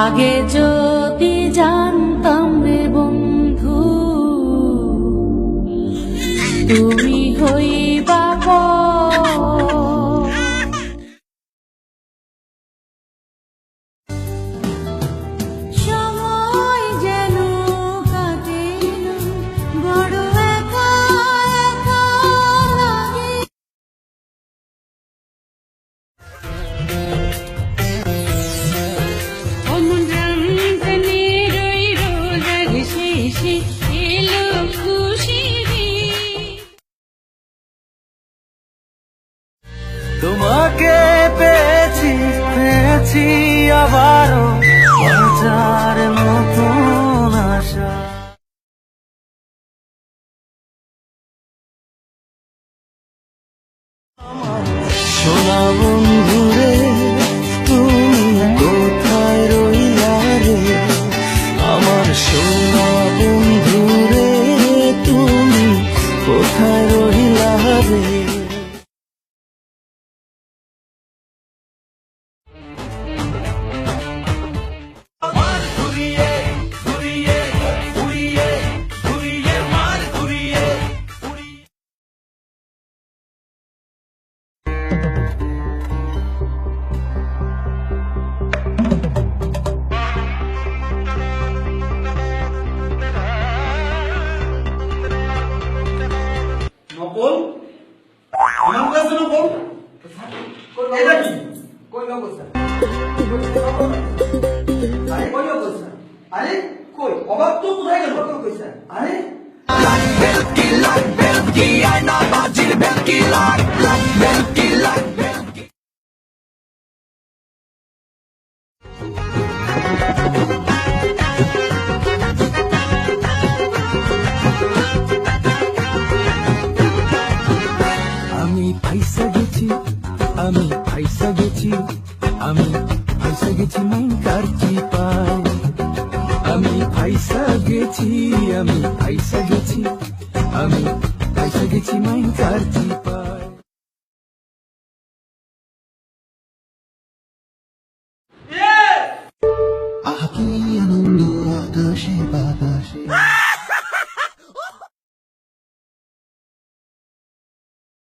আগে যদি জানতাম রে বন্ধু তুমি হইবা সময় যেন কাটে না বড় একা একা লাগে। তোমাকে পেয়েছি পেয়েছি আবারও বাঁচার নতুন আশা। সোনা বন্ধুরে তুমি কোথায় রইলা রে, আমার সোনা বন্ধুরে তুমি কোথায় রইলা রে। নকল আমার কাছে নকল এটা কি কই নকল স্যার? আরে কই নকল স্যার? আরে কই অবাক তো কোথায় গেল নকল কই স্যার? আরে আমি ফাইসা গেছি, আমি ফাইসা গেছি, আমি ফাইসা গেছি মাইনকার চিপায়। আমি ফাইসা গেছি, আমি ফাইসা গেছি, আমি ফাইসা গেছি মাইনকার চিপায়।